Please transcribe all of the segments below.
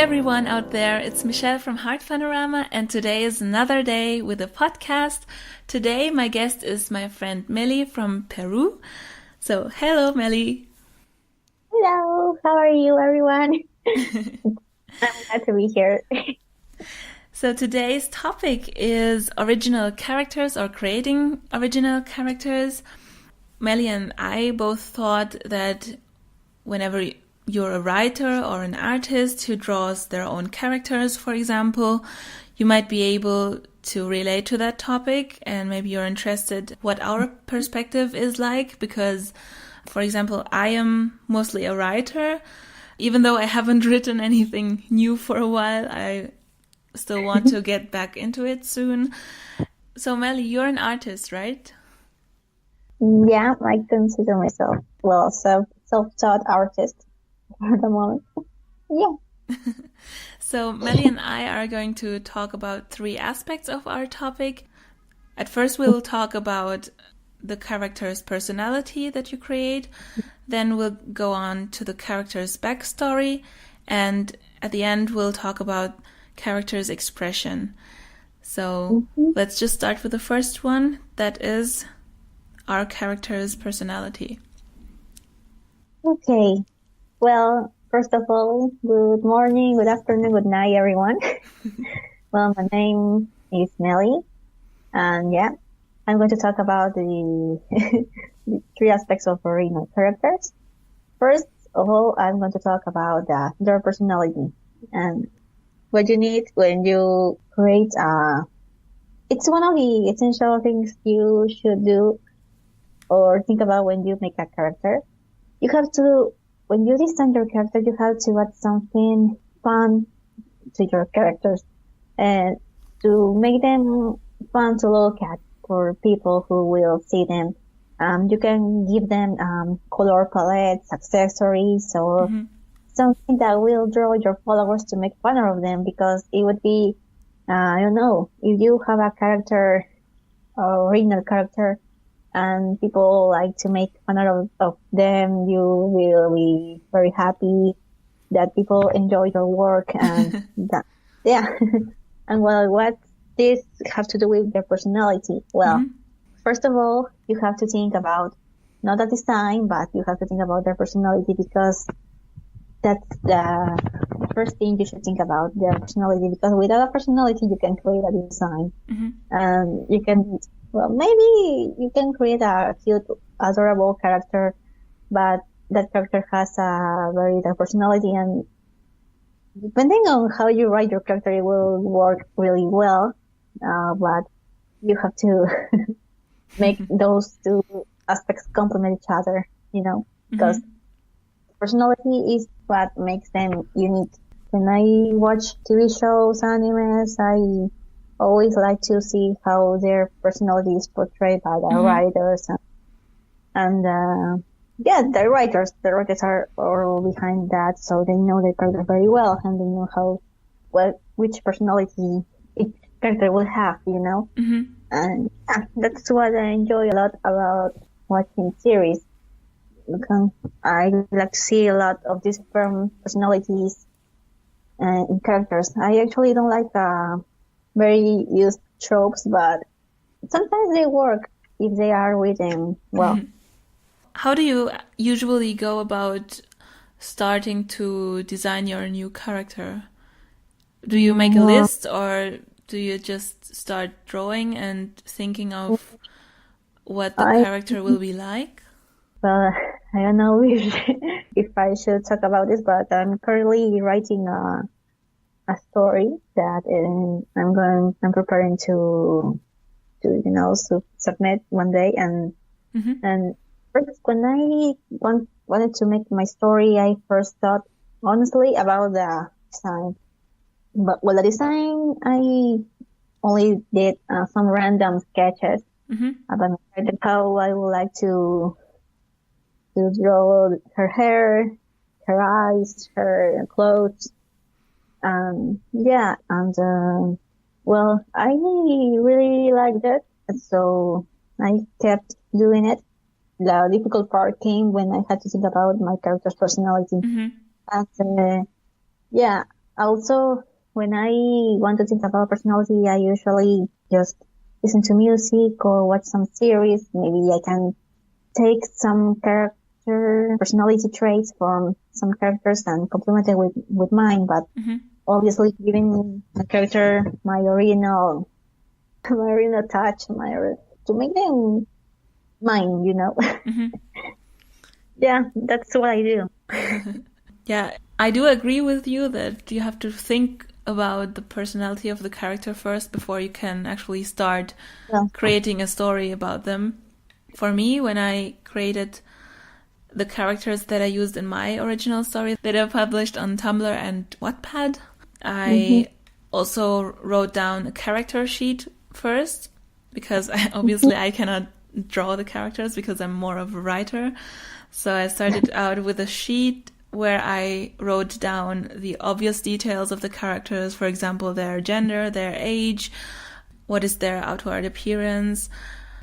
everyone out there, it's Michelle from Heartpanorama, and today is another day with a podcast. Today my guest is my friend Meli from Peru. So hello Meli. Hello, how are you everyone? I'm glad to be here. So today's topic is original characters or creating original characters. Meli and I both thought that whenever you're a writer or an artist who draws their own characters, for example, you might be able to relate to that topic, and maybe you're interested what our perspective is like, because, for example, I am mostly a writer. Even though I haven't written anything new for a while, I still want to get back into it soon. So Meli, you're an artist, right? Yeah, I consider myself, self-taught artist for the moment. Yeah. So Meli and I are going to talk about three aspects of our topic. At first, we'll talk about the character's personality that you create. Then we'll go on to the character's backstory. And at the end, we'll talk about character's expression. So let's just start with the first one. That is our character's personality. Okay. Well, first of all, good morning, good afternoon, good night, everyone. Well, my name is Meli. And yeah, I'm going to talk about the three aspects of original characters. First of all, I'm going to talk about their personality and what you need when you create it's one of the essential things you should do or think about when you make a character. You have to, when you design your character, you have to add something fun to your characters and to make them fun to look at for people who will see them. You can give them color palettes, accessories, or something that will draw your followers to make fun of them, because it would be, I don't know, if you have a character, original character, and people like to make fun of them, you will be very happy that people enjoy your work and that, yeah. And well, what this have to do with their personality? Well, first of all, you have to think about not the design, but you have to think about their personality, because that's the first thing you should think about, their personality, because without a personality, you can create a design. And you can, well, maybe you can create a cute, adorable character, but that character has a very dark personality, and depending on how you write your character, it will work really well. But you have to make those two aspects complement each other, you know, because personality is what makes them unique. When I watch TV shows, animes, I always like to see how their personality is portrayed by the writers and the writers are all behind that, so they know their character very well, and they know which personality each character will have, you know. And that's what I enjoy a lot about watching series. Because I like to see a lot of these personalities in characters. I actually don't like very used tropes, but sometimes they work if they are written well. How do you usually go about starting to design your new character? Do you make a list, or do you just start drawing and thinking of what the character will be like? Well, I don't know if I should talk about this, but I'm currently writing a story that I'm preparing to submit one day, and first, when I wanted to make my story, I first thought honestly about the design. But the design, I only did some random sketches about how I would like to draw her hair, her eyes, her clothes. Well, I really liked it, so I kept doing it. The difficult part came when I had to think about my character's personality. And Also, when I want to think about personality, I usually just listen to music or watch some series. Maybe I can take some character personality traits from some characters and complement it with mine, but obviously giving the character my original touch, to make them mine, Yeah, that's what I do. Yeah, I do agree with you that you have to think about the personality of the character first before you can actually start creating a story about them. For me, when I created the characters that I used in my original story that I published on Tumblr and Wattpad, I also wrote down a character sheet first, because obviously I cannot draw the characters because I'm more of a writer. So I started out with a sheet where I wrote down the obvious details of the characters, for example, their gender, their age, what is their outward appearance,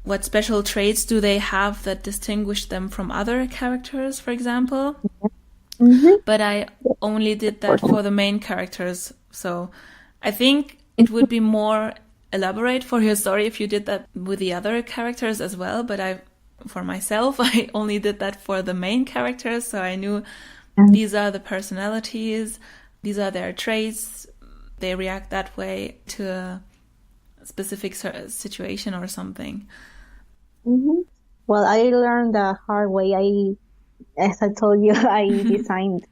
what special traits do they have that distinguish them from other characters, for example. But I only did that for the main characters. So I think it would be more elaborate for your story if you did that with the other characters as well. But for myself, I only did that for the main characters. So I knew these are the personalities, these are their traits. They react that way to a specific situation or something. Well, I learned the hard way. As I told you, I designed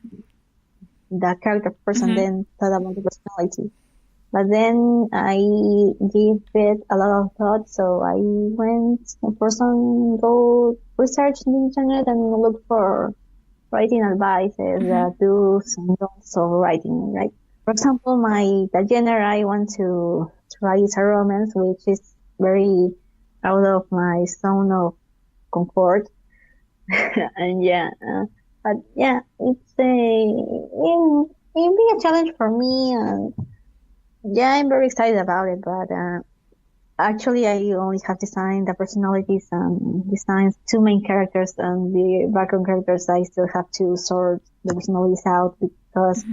the character first and then thought about the personality. But then I gave it a lot of thought, so I went for some go research on the internet and look for writing advices, do's and don'ts of writing, right? For example, the genre I want to write is a romance, which is very out of my zone of comfort. And but yeah, it's it'll be a challenge for me, and yeah, I'm very excited about it. But actually, I only have designed the personalities and designed two main characters, and the background characters I still have to sort the personalities out because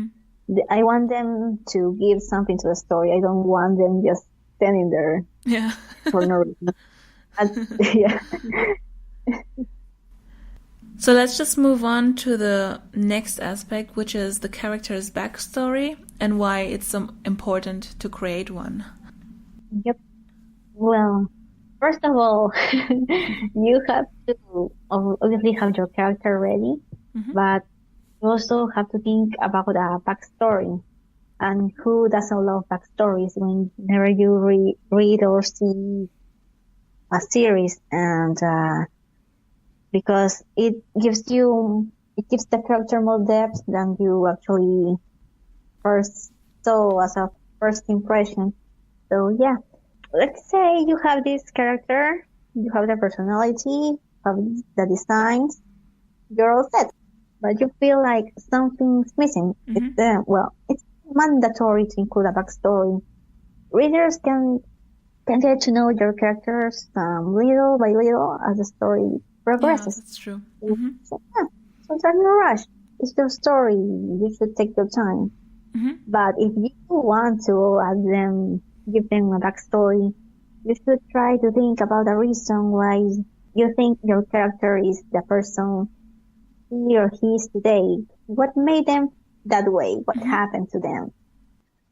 I want them to give something to the story. I don't want them just standing there for no reason. Yeah. So let's just move on to the next aspect, which is the character's backstory and why it's so important to create one. Yep. Well, first of all, you have to obviously have your character ready, but you also have to think about a backstory. And who doesn't love backstories whenever you read or see a series? And because it gives the character more depth than you actually first saw as a first impression. So yeah, let's say you have this character, you have the personality, you have the designs, you're all set, but you feel like something's missing. It's mandatory to include a backstory. Readers can get to know your characters little by little as the story progresses. Yeah, that's true. So there's no rush. It's your story. You should take your time. But if you want to give them a backstory, you should try to think about the reason why you think your character is the person he or he is today. What made them that way? What happened to them?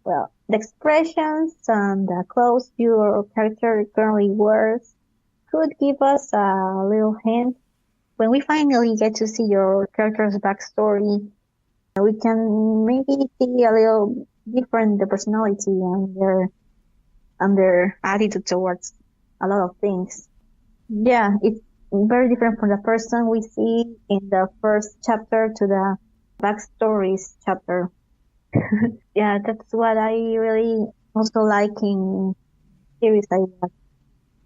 Well, the expressions and the clothes your character currently wears could give us a little hint. When we finally get to see your character's backstory, we can maybe see a little different the personality and their attitude towards a lot of things. Yeah, it's very different from the person we see in the first chapter to the backstories chapter. Yeah, that's what I really also like in series like that.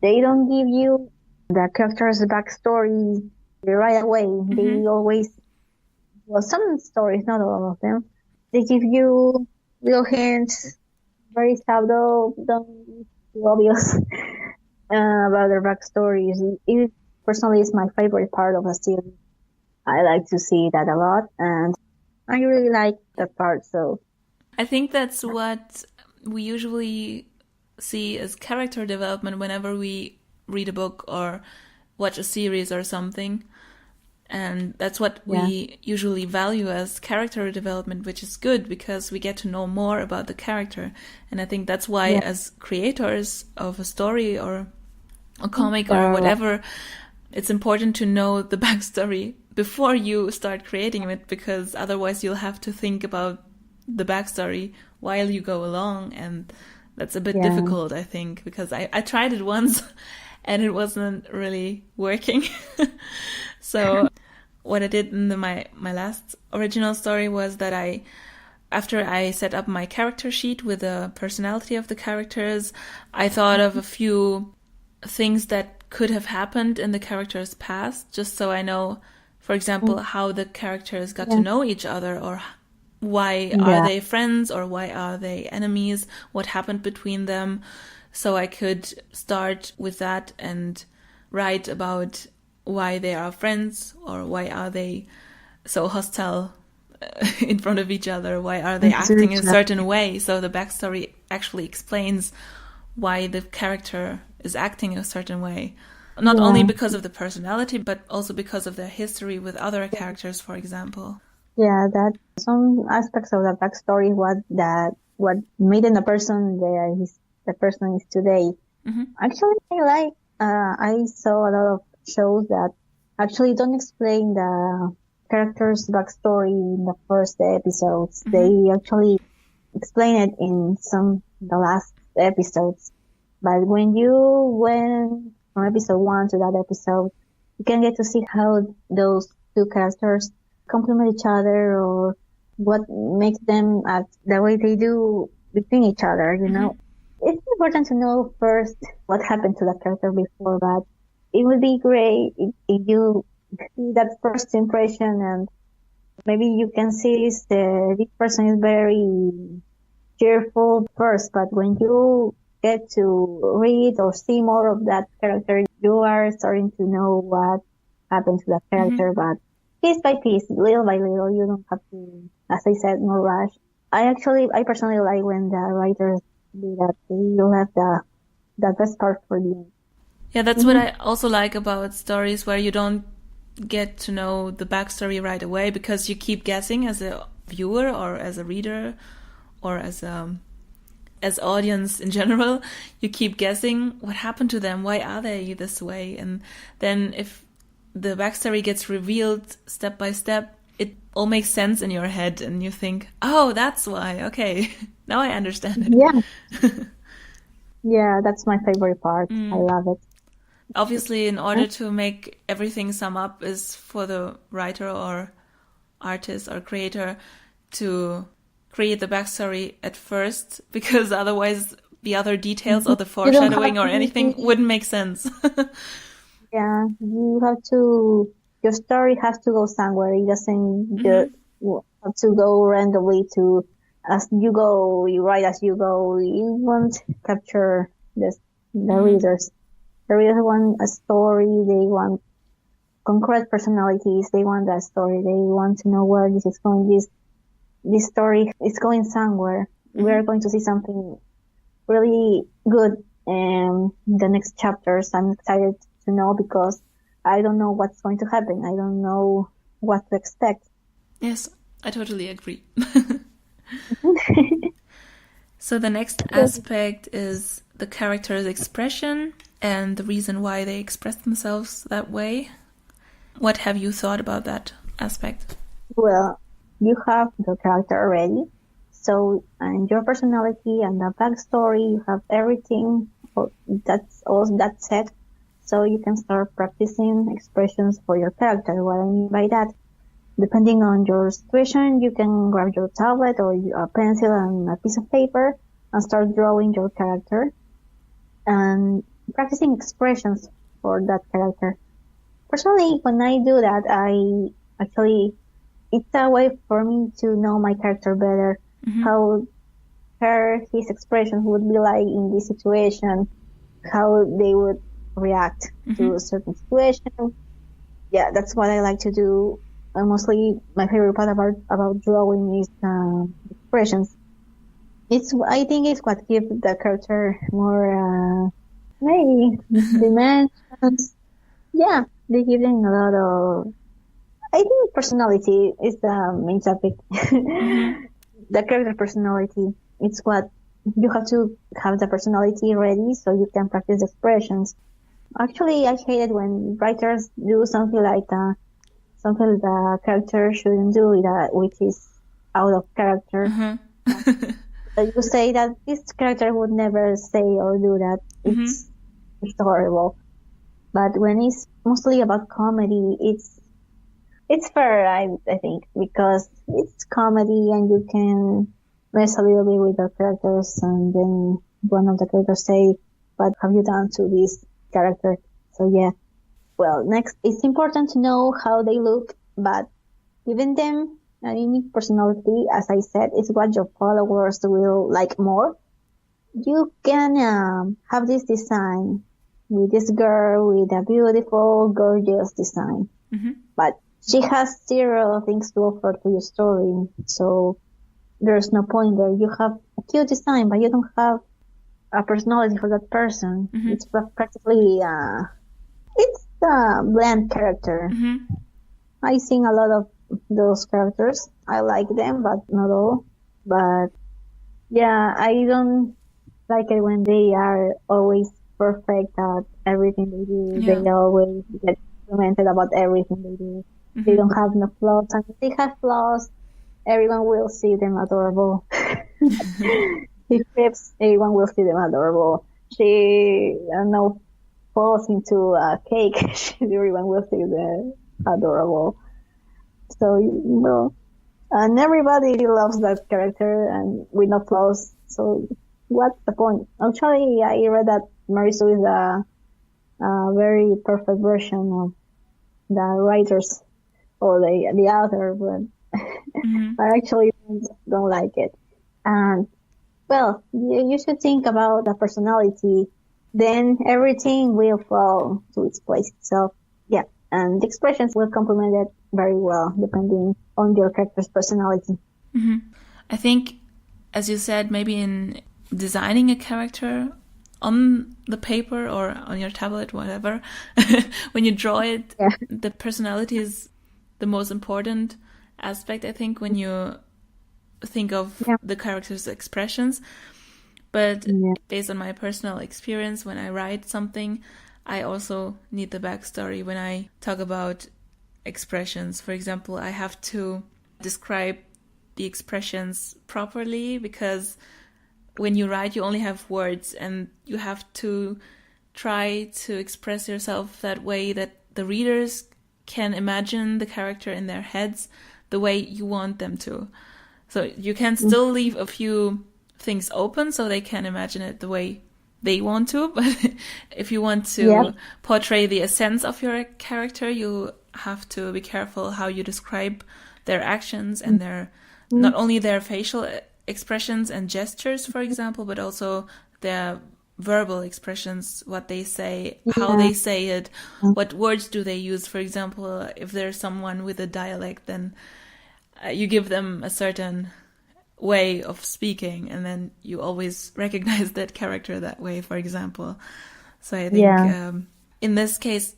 They don't give you the character's backstory right away. They always, some stories, not all of them, they give you little hints, very subtle, don't be too obvious about their backstories. It personally is my favorite part of the series. I like to see that a lot, and I really like that part. So I think that's what we usually see as character development whenever we read a book or watch a series or something. And that's what we usually value as character development, which is good because we get to know more about the character. And I think that's why as creators of a story or a comic or whatever, it's important to know the backstory before you start creating it, because otherwise you'll have to think about the backstory while you go along. And that's a bit difficult, I think, because I tried it once and it wasn't really working. So what I did in my last original story was that after I set up my character sheet with the personality of the characters, I thought of a few things that could have happened in the characters' past, just so I know, for example, how the characters got to know each other, or why are they friends, or why are they enemies, what happened between them. So I could start with that and write about why they are friends, or why are they so hostile in front of each other, why are they acting in a certain way. So the backstory actually explains why the character is acting in a certain way, not only because of the personality, but also because of their history with other characters, for example. Yeah, that some aspects of the backstory what made him the person the person is today. Actually, I saw a lot of shows that actually don't explain the character's backstory in the first episodes. They actually explain it in the last episodes. But when you went from episode 1 to that episode, you can get to see how those two characters complement each other, or what makes them act the way they do between each other, you know. It's important to know first what happened to the character before, but it would be great if you see that first impression, and maybe you can see this person is very cheerful first, but when you get to read or see more of that character, you are starting to know what happened to that character, but piece by piece, little by little, you don't have to, as I said, no rush. I personally like when the writers do that. You'll have the best part for you. Yeah, that's what I also like about stories where you don't get to know the backstory right away, because you keep guessing as a viewer or as a reader or as audience in general. You keep guessing what happened to them, why are they this way, and then if the backstory gets revealed step by step, it all makes sense in your head, and you think, oh, that's why, okay, now I understand it. Yeah, that's my favorite part. I love it. Obviously, in order to make everything sum up, is for the writer or artist or creator to create the backstory at first, because otherwise the other details or the foreshadowing or anything wouldn't make sense. Yeah, your story has to go somewhere. It doesn't just have to go randomly as you go, you write as you go. You won't capture the readers. The readers want a story, they want concrete personalities, they want that story, they want to know where this is going. This story is going somewhere. We are going to see something really good in the next chapters. I'm excited to know, because I don't know what's going to happen. I don't know what to expect. Yes, I totally agree. So the next aspect is the character's expression and the reason why they express themselves that way. What have you thought about that aspect? Well, you have the character already. So, and your personality and the backstory, you have everything. That's set. So you can start practicing expressions for your character. What I mean by that, depending on your situation, you can grab your tablet or a pencil and a piece of paper and start drawing your character and practicing expressions for that character. Personally, when I do that, it's a way for me to know my character better, how his expressions would be like in this situation, how they would react to a certain situation. Yeah, that's what I like to do. Mostly my favorite part about drawing is expressions. I think it's what gives the character more, maybe dimensions. Yeah, they give them a lot of. I think personality is the main topic. Mm-hmm. The character personality. It's what you have to have the personality ready so you can practice expressions. Actually, I hate it when writers do something like something the character shouldn't do, which is out of character. Mm-hmm. You say that this character would never say or do that. Mm-hmm. It's horrible. But when it's mostly about comedy, it's fair, I think, because it's comedy and you can mess a little bit with the characters, and then one of the characters say, "What have you done to this character?" So yeah. Well, next, it's important to know how they look, but giving them a unique personality, as I said, is what your followers will like more. You can have this design with this girl with a beautiful, gorgeous design, Mm-hmm. but she has zero things to offer to your story, so there's no point there. You have a cute design, but you don't have a personality for that person. Mm-hmm. It's practically it's a bland character. Mm-hmm. I sing a lot of those characters. I like them, but not all. But yeah, I don't like it when they are always perfect at everything they do. Yeah. They always get complimented about everything they do. Mm-hmm. They don't have no flaws. And if they have flaws, everyone will see them adorable. If trips, everyone will see them adorable. She, I don't know, falls into a cake. Everyone will see them adorable. So, well, and everybody loves that character and with no flaws. So, what's the point? Actually, I read that Marisu is a very perfect version of the writers or the author, but Mm-hmm. I actually don't like it. And well, you should think about the personality. Then everything will fall to its place. So yeah, and the expressions will complement it very well depending on your character's personality. Mm-hmm. I think, as you said, maybe in designing a character on the paper or on your tablet, whatever, when you draw it, Yeah. the personality is the most important aspect, I think, when you think of Yeah. the character's expressions. But Yeah. based on my personal experience, when I write something, I also need the backstory when I talk about expressions. For example, I have to describe the expressions properly, because when you write, you only have words, and you have to try to express yourself that way that the readers can imagine the character in their heads the way you want them to. So you can still leave a few things open so they can imagine it the way they want to, but if you want to portray the essence of your character, you have to be careful how you describe their actions and their not only their facial expressions and gestures, for example, but also their verbal expressions, what they say, how they say it, what words do they use. For example, if there's someone with a dialect, then you give them a certain way of speaking, and then you always recognize that character that way, for example. So I think in this case,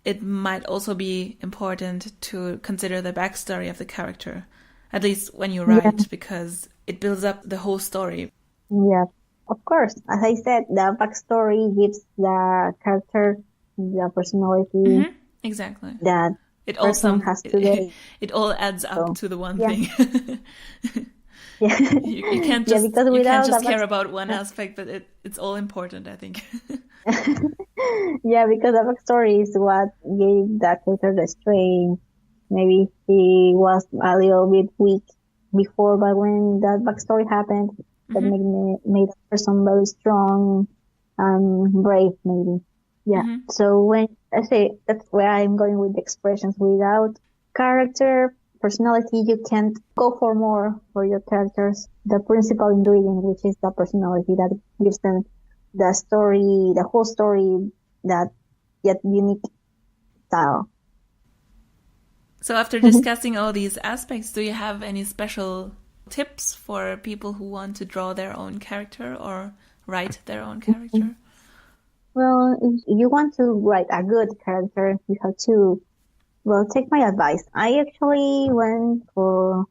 it might also be important to consider the backstory of the character, at least when you write, because it builds up the whole story. Yeah, of course. As I said, the backstory gives the character the personality Exactly. that It person also has today. it all adds up to the one thing. Yeah. You can't just because you can't without just the care about one aspect, but it's all important, I think. Yeah, because the backstory is what gave the character the strength. Maybe he was a little bit weak before, but when that backstory happened, that made the person very strong and brave, maybe. Yeah. So when I say that's where I'm going with the expressions. Without character, personality, you can't go for more for your characters. The principal ingredient, which is the personality, that gives them the story, the whole story, that yet unique style. So after discussing all these aspects, do you have any special tips for people who want to draw their own character or write their own character? Well, if you want to write a good character, you have to, well, take my advice. I actually went for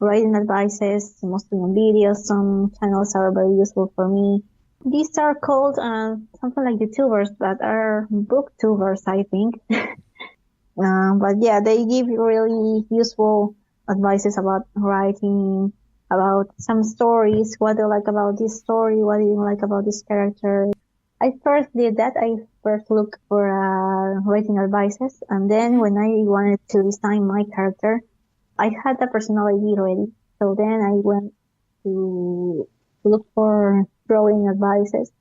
writing advices, mostly on videos. Some channels are very useful for me. These are called something like YouTubers, but are booktubers, I think. But yeah, they give you really useful advices about writing, about some stories, what do you like about this story, what do you like about this character. I first did that. I first looked for writing advices, and then when I wanted to design my character, I had the personality ready. So then I went to look for drawing advices.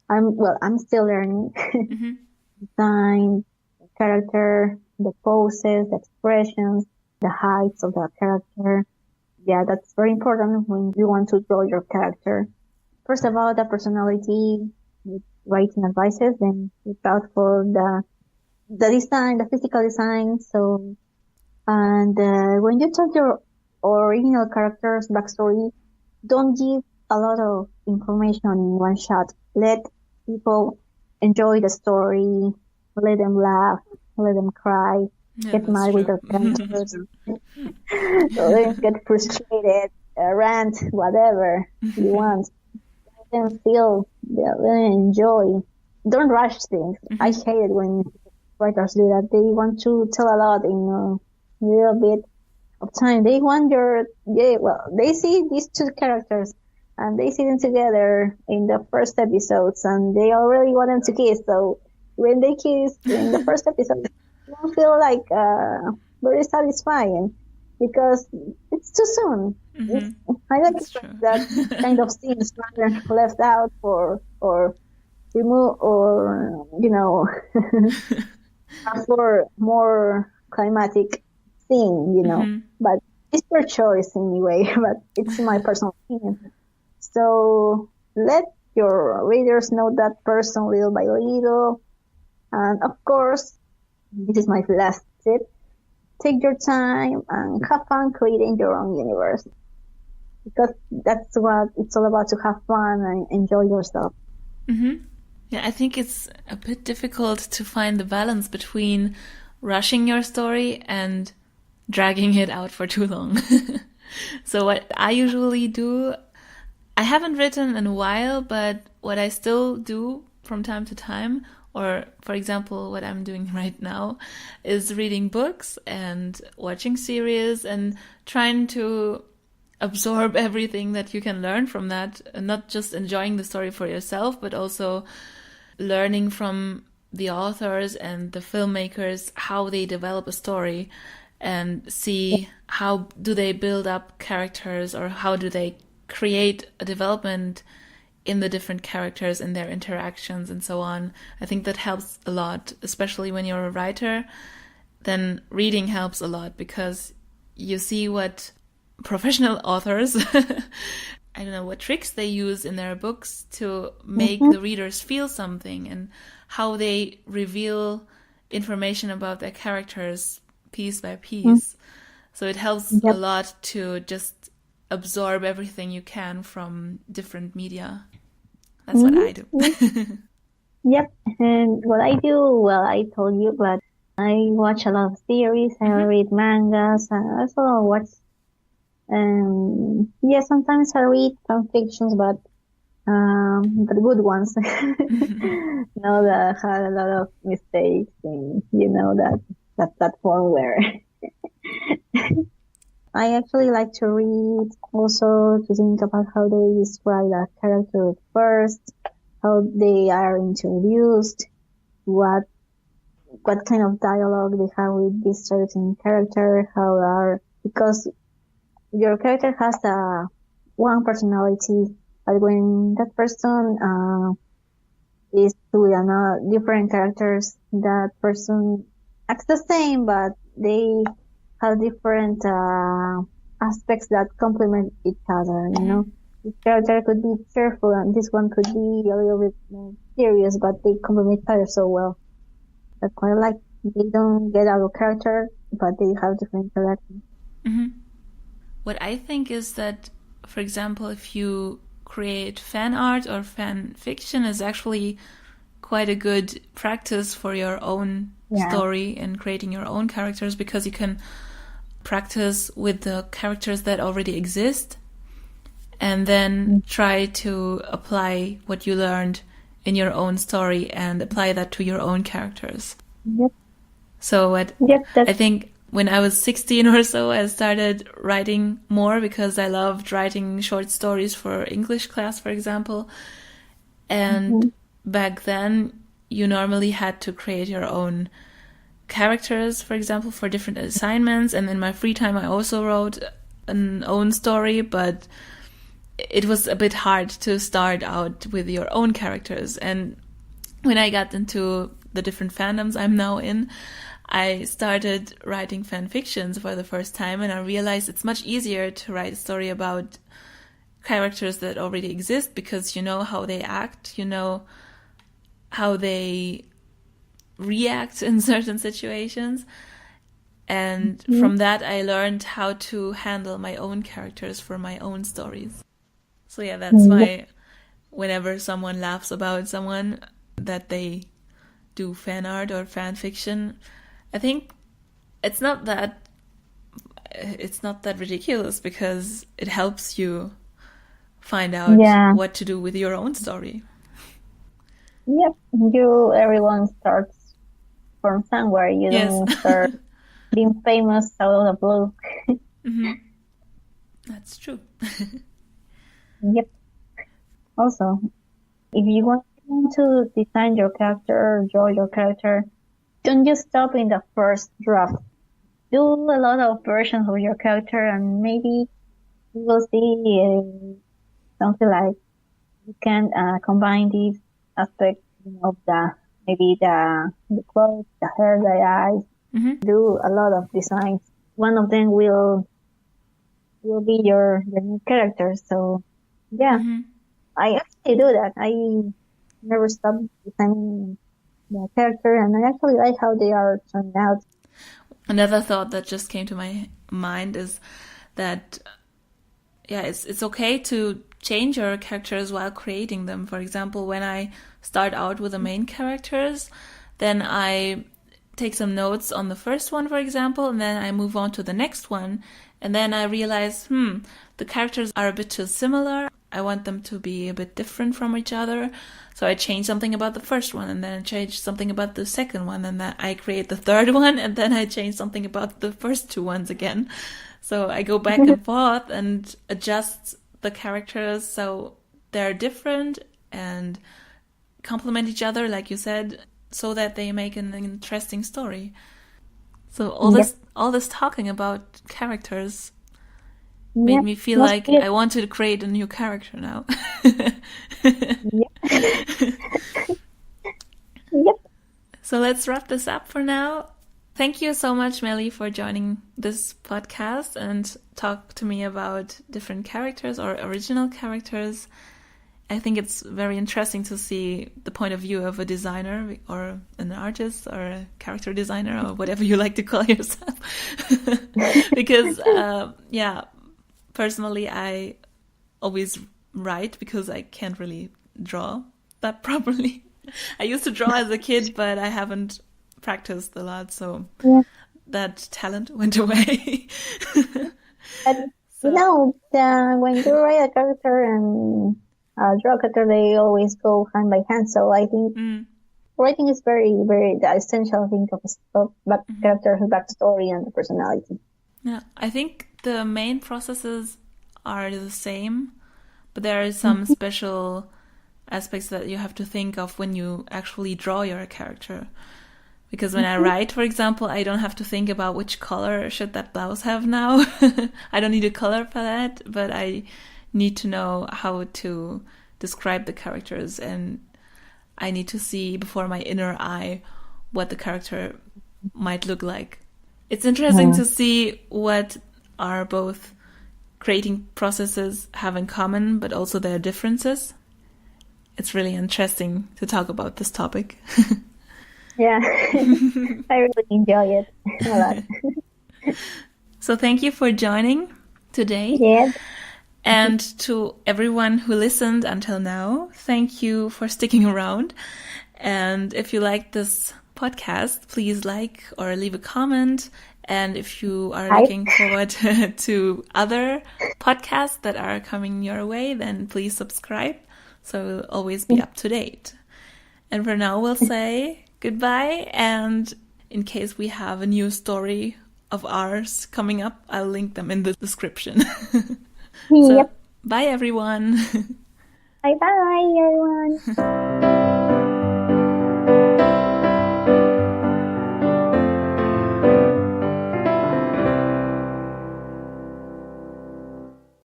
I'm still learning. Mm-hmm. Design, character, the poses, the expressions, the heights of the character. Yeah, that's very important when you want to draw your character. First of all, the personality, writing advices, then look out for the design, the physical design. So, and when you tell your original character's backstory, don't give a lot of information in one shot. Let people enjoy the story, let them laugh, let them cry, get mad with their characters, let them get frustrated, rant, whatever you want. Let them feel, let them enjoy. Don't rush things. I hate it when writers do that. They want to tell a lot in a little bit of time. They want they see these two characters and they see them together in the first episodes and they already want them to kiss. So when they kiss in the first episode, it don't feel like very satisfying because it's too soon. I like that kind of scenes are left out or remove or for more climatic scene, but it's your choice anyway, but it's my personal opinion. So let your readers know that person little by little. And of course, this is my last tip. Take your time and have fun creating your own universe. Because that's what it's all about, to have fun and enjoy yourself. Yeah, I think it's a bit difficult to find the balance between rushing your story and dragging it out for too long. So what I usually do, I haven't written in a while, but what I still do from time to time, or for example, what I'm doing right now, is reading books and watching series and trying to absorb everything that you can learn from that, and not just enjoying the story for yourself, but also learning from the authors and the filmmakers how they develop a story and see how do they build up characters or how do they create a development in the different characters and their interactions and so on. I think that helps a lot, especially when you're a writer. Then reading helps a lot because you see what professional authors I don't know what tricks they use in their books to make the readers feel something and how they reveal information about their characters piece by piece. So it helps a lot to just absorb everything you can from different media. That's what I do. Yep. And what I do, well, I told you, but I watch a lot of series, I read mangas, I also watch sometimes I read fan fictions, but the good ones. No, that had a lot of mistakes, and that form where I actually like to read also to think about how they describe a character first, how they are introduced, what kind of dialogue they have with this certain character, because your character has one personality, but when that person is with another different characters, that person acts the same, but they have different aspects that complement each other. This character could be cheerful, and this one could be a little bit more serious, but they complement each other so well. That's quite like they don't get out of character, but they have different interactions. what I think is that, for example, if you create fan art or fan fiction, is actually quite a good practice for your own story and creating your own characters, because you can practice with the characters that already exist and then try to apply what you learned in your own story and apply that to your own characters. Yep. So I think when I was 16 or so, I started writing more because I loved writing short stories for English class, for example. And back then, you normally had to create your own characters, for example, for different assignments. And in my free time, I also wrote an own story, but it was a bit hard to start out with your own characters. And when I got into the different fandoms I'm now in, I started writing fan fictions for the first time, and I realized it's much easier to write a story about characters that already exist, because you know how they act, you know how they react in certain situations. And from that, I learned how to handle my own characters for my own stories. So yeah, that's why whenever someone laughs about someone that they do fan art or fan fiction, I think it's not that ridiculous, because it helps you find out what to do with your own story. Yep, everyone starts from somewhere. You don't start being famous out of the blue. That's true. Yep. Also, if you want to design your character, draw your character, don't just stop in the first draft. Do a lot of versions of your character, and maybe you will see something like you can combine these aspects of the clothes, the hair, the eyes. Do a lot of designs. One of them will be your new character. So I actually do that. I never stop designing the character, and I actually like how they are turned out. Another thought that just came to my mind is that it's okay to change your characters while creating them. For example, when I start out with the main characters, then I take some notes on the first one, for example, and then I move on to the next one, and then I realize the characters are a bit too similar. I want them to be a bit different from each other. So I change something about the first one, and then I change something about the second one, and then I create the third one, and then I change something about the first two ones again. So I go back and forth and adjust the characters so they're different and complement each other, like you said, so that they make an interesting story. So all this talking about characters made me feel like I wanted to create a new character now. So let's wrap this up for now. Thank you so much, Meli, for joining this podcast and talk to me about different characters or original characters. I think it's very interesting to see the point of view of a designer or an artist or a character designer or whatever you like to call yourself. Because, personally, I always write because I can't really draw that properly. I used to draw as a kid, but I haven't practiced a lot, so that talent went away. When you write a character and draw a character, they always go hand by hand. So I think writing is very, very the essential thing of a character, backstory, and the personality. Yeah, I think the main processes are the same, but there are some special aspects that you have to think of when you actually draw your character. Because when I write, for example, I don't have to think about which color should that blouse have now. I don't need a color palette, but I need to know how to describe the characters, and I need to see before my inner eye what the character might look like. It's interesting to see what our both creating processes have in common, but also their differences. It's really interesting to talk about this topic. Yeah, I really enjoy it a lot. So thank you for joining. today. Yeah. And to everyone who listened until now, thank you for sticking around. And if you like this podcast, please like or leave a comment. And if you are looking forward to other podcasts that are coming your way, then please subscribe so we'll always be up to date. And for now, we'll say goodbye. And in case we have a new story of ours coming up, I'll link them in the description. So, Yep. bye everyone. Bye bye everyone.